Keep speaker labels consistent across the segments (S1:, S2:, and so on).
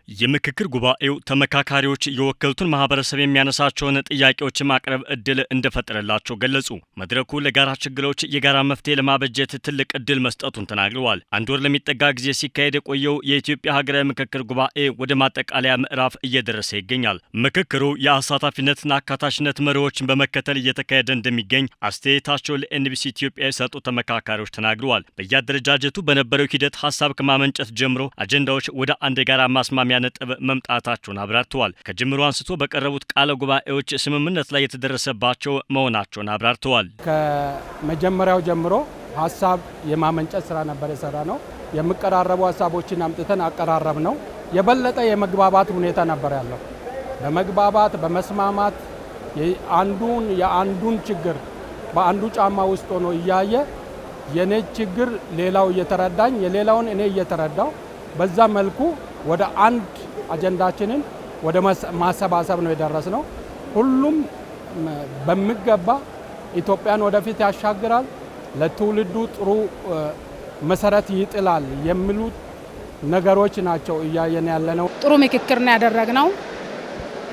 S1: የምክክር ጉባኤው ተመካካሪዎች የወከሉትን ማህበረሰብ የሚያነሳቸውን ጥያቄዎች ማቅረብ እድል እንደፈጠረላቸው ገለጹ። መድረኩ ለጋራ ችግሮች የጋራ መፍትሄ ለማበጀት ትልቅ እድል መስጠቱን ተናግረዋል። አንድ ወር ለሚጠጋ ጊዜ ሲካሄድ የቆየው የኢትዮጵያ ሀገራዊ ምክክር ጉባኤ ወደ ማጠቃለያ ምዕራፍ እየደረሰ ይገኛል። ምክክሩ የአሳታፊነትና አካታችነት መሪዎችን በመከተል እየተካሄደ እንደሚገኝ አስተያየታቸው ለኤንቢሲ ኢትዮጵያ የሰጡ ተመካካሪዎች ተናግረዋል። በየአደረጃጀቱ በነበረው ሂደት ሀሳብ ከማመንጨት ጀምሮ አጀንዳዎች ወደ አንድ የጋራ ማስማሚያ ነጥብ መምጣታቸውን አብራርተዋል። ከጅምሩ አንስቶ በቀረቡት ቃለ ጉባኤዎች ስምምነት ላይ የተደረሰባቸው መሆናቸውን አብራርተዋል።
S2: ከመጀመሪያው ጀምሮ ሀሳብ የማመንጨት ስራ ነበር የሰራ ነው። የሚቀራረቡ ሀሳቦችን አምጥተን አቀራረብ ነው። የበለጠ የመግባባት ሁኔታ ነበር ያለው። በመግባባት በመስማማት የአንዱን ችግር በአንዱ ጫማ ውስጥ ሆኖ እያየ የኔ ችግር ሌላው እየተረዳኝ የሌላውን እኔ እየተረዳው በዛ መልኩ ወደ አንድ አጀንዳችንን ወደ ማሰባሰብ ነው የደረስነው። ሁሉም በሚገባ ኢትዮጵያን ወደፊት ያሻግራል፣ ለትውልዱ ጥሩ መሰረት ይጥላል የሚሉ ነገሮች ናቸው እያየን ያለነው።
S3: ጥሩ ምክክር ነው ያደረግነው።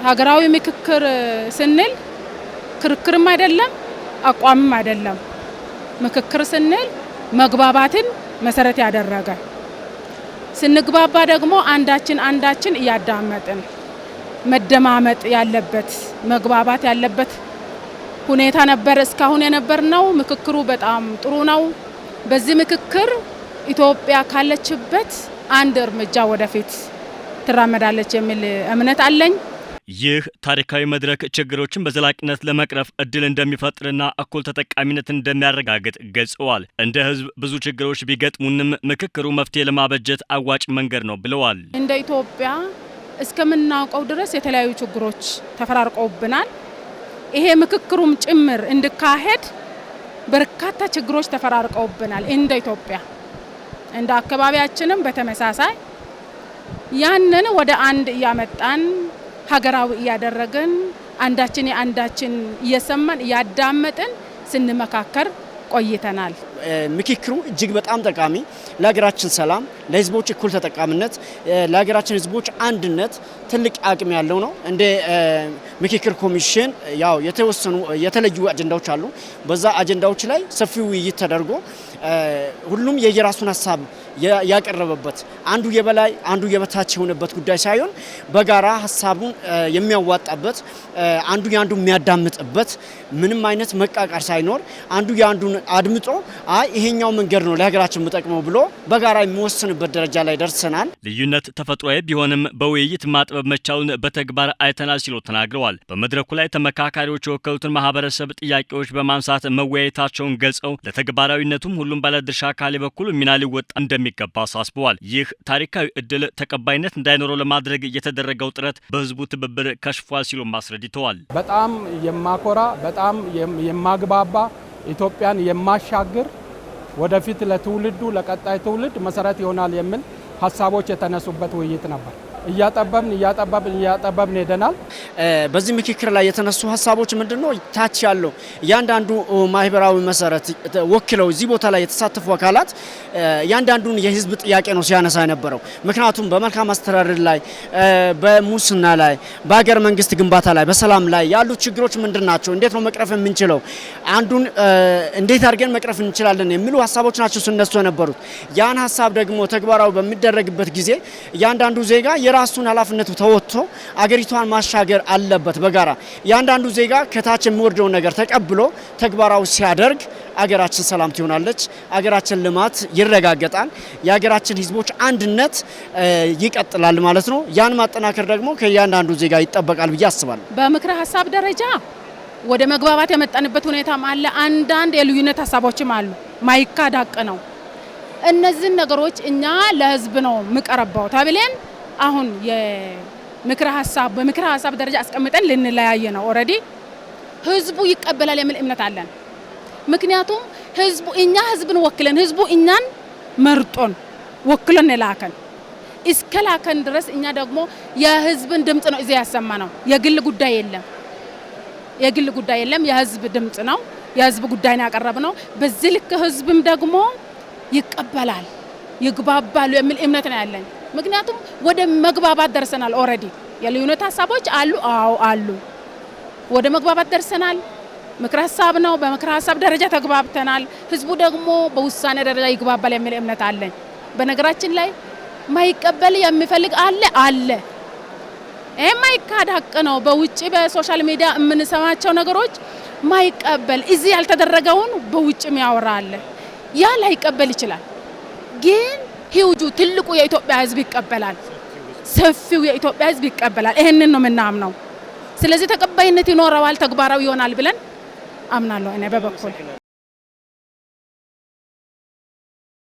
S3: ሀገራዊ ምክክር ስንል ክርክርም አይደለም አቋምም አይደለም። ምክክር ስንል መግባባትን መሰረት ያደረገ ስንግባባ ደግሞ አንዳችን እያዳመጥን መደማመጥ ያለበት መግባባት ያለበት ሁኔታ ነበር እስካሁን የነበርነው። ምክክሩ በጣም ጥሩ ነው። በዚህ ምክክር ኢትዮጵያ ካለችበት አንድ እርምጃ ወደፊት ትራመዳለች የሚል እምነት አለኝ።
S1: ይህ ታሪካዊ መድረክ ችግሮችን በዘላቂነት ለመቅረፍ እድል እንደሚፈጥርና እኩል ተጠቃሚነትን እንደሚያረጋግጥ ገልጸዋል። እንደ ሕዝብ ብዙ ችግሮች ቢገጥሙንም ምክክሩ መፍትሄ ለማበጀት አዋጭ መንገድ ነው ብለዋል።
S3: እንደ ኢትዮጵያ እስከምናውቀው ድረስ የተለያዩ ችግሮች ተፈራርቀውብናል። ይሄ ምክክሩም ጭምር እንዲካሄድ በርካታ ችግሮች ተፈራርቀውብናል። እንደ ኢትዮጵያ እንደ አካባቢያችንም በተመሳሳይ ያንን ወደ አንድ እያመጣን ሀገራዊ እያደረግን አንዳችን እየሰማን እያዳመጥን ስንመካከር ቆይተናል።
S4: ምክክሩ እጅግ በጣም ጠቃሚ ለሀገራችን ሰላም፣ ለህዝቦች እኩል ተጠቃሚነት፣ ለሀገራችን ህዝቦች አንድነት ትልቅ አቅም ያለው ነው። እንደ ምክክር ኮሚሽን ያው የተለዩ አጀንዳዎች አሉ። በዛ አጀንዳዎች ላይ ሰፊ ውይይት ተደርጎ ሁሉም የየራሱን ሀሳብ ያቀረበበት አንዱ የበላይ አንዱ የበታች የሆነበት ጉዳይ ሳይሆን በጋራ ሀሳቡን የሚያዋጣበት አንዱ ያንዱ የሚያዳምጥበት ምንም አይነት መቃቃር ሳይኖር አንዱ ያንዱን አድምጦ ይሄኛው መንገድ ነው ለሀገራችን የምጠቅመው ብሎ በጋራ የሚወስንበት ደረጃ ላይ ደርሰናል።
S1: ልዩነት ተፈጥሯዊ ቢሆንም በውይይት ማጥበብ መቻሉን በተግባር አይተናል ሲሉ ተናግረዋል። በመድረኩ ላይ ተመካካሪዎች የወከሉትን ማህበረሰብ ጥያቄዎች በማንሳት መወያየታቸውን ገልጸው ለተግባራዊነቱም ሁሉም ባለድርሻ አካል በኩል ሚና ሊወጣ እንደሚገባ አሳስበዋል። ይህ ታሪካዊ እድል ተቀባይነት እንዳይኖረው ለማድረግ የተደረገው ጥረት በህዝቡ ትብብር ከሽፏል ሲሉ አስረድተዋል።
S2: በጣም የማኮራ በጣም የማግባባ ኢትዮጵያን የማሻገር ወደፊት ለትውልዱ ለቀጣይ ትውልድ መሰረት ይሆናል የሚል ሀሳቦች የተነሱበት ውይይት ነበር። እያጠበብን ሄደናል።
S4: በዚህ ምክክር ላይ የተነሱ ሀሳቦች ምንድነው? ታች ያለው ያንዳንዱ ማህበራዊ መሰረት ወክለው እዚህ ቦታ ላይ የተሳተፉ አካላት ያንዳንዱን የህዝብ ጥያቄ ነው ሲያነሳ የነበረው። ምክንያቱም በመልካም አስተዳደር ላይ፣ በሙስና ላይ፣ በሀገር መንግስት ግንባታ ላይ፣ በሰላም ላይ ያሉ ችግሮች ምንድናቸው? እንዴት ነው መቅረፍ የምንችለው? አንዱን እንዴት አድርገን መቅረፍ እንችላለን የሚሉ ሀሳቦች ናቸው ሲነሱ የነበሩት። ያን ሀሳብ ደግሞ ተግባራዊ በሚደረግበት ጊዜ ያንዳንዱ ዜጋ የራሱን ኃላፊነቱ ተወጥቶ አገሪቷን ማሻገር አለበት። በጋራ ያንዳንዱ ዜጋ ከታች የሚወርደውን ነገር ተቀብሎ ተግባራዊ ሲያደርግ አገራችን ሰላም ትሆናለች፣ አገራችን ልማት ይረጋገጣል፣ የአገራችን ህዝቦች አንድነት ይቀጥላል ማለት ነው። ያን ማጠናከር ደግሞ ከእያንዳንዱ ዜጋ ይጠበቃል ብዬ አስባለሁ።
S3: በምክረ ሀሳብ ደረጃ ወደ መግባባት የመጣንበት ሁኔታም አለ። አንዳንድ የልዩነት ሀሳቦችም አሉ። ማይካድ ሀቅ ነው። እነዚህን ነገሮች እኛ ለህዝብ ነው ምቀረባው ተብለን አሁን በምክረ ሀሳብ ደረጃ አስቀምጠን ልንለያየ ነው። ኦሬዲ ህዝቡ ይቀበላል የሚል እምነት አለን። ምክንያቱም እኛ ህዝብን ወክለን ህዝቡ እኛን መርጦን ወክለን ላከን። እስከ ላከን ድረስ እኛ ደግሞ የህዝብን ድምጽ ነው እዚህ ያሰማ ነው። የግል ጉዳይ የለም፣ የህዝብ ድምጽ ነው። የህዝብ ጉዳይ ነው ያቀረብነው። በዚህ ልክ ህዝብም ደግሞ ይቀበላል፣ ይግባባሉ የሚል እምነት ነው ያለኝ። ምክንያቱም ወደ መግባባት ደርሰናል። ኦሬዲ የልዩነት ሀሳቦች አሉ። አዎ አሉ። ወደ መግባባት ደርሰናል። ምክረ ሀሳብ ነው። በምክረ ሀሳብ ደረጃ ተግባብተናል። ህዝቡ ደግሞ በውሳኔ ደረጃ ይግባባል የሚል እምነት አለኝ። በነገራችን ላይ ማይቀበል የሚፈልግ አለ። የማይካድ ሀቅ ነው። በውጪ በሶሻል ሚዲያ የምንሰማቸው ነገሮች ማይቀበል እዚህ ያልተደረገውን በውጭ የሚያወራ አለ። ያ ላይቀበል ይችላል። ግን ሂውጁ ትልቁ የኢትዮጵያ ህዝብ ይቀበላል። ሰፊው የኢትዮጵያ ህዝብ ይቀበላል። ይሄንን ነው የምናምነው። ስለዚህ ተቀባይነት ይኖረዋል፣ ተግባራዊ ይሆናል ብለን አምናለሁ እኔ በበኩል።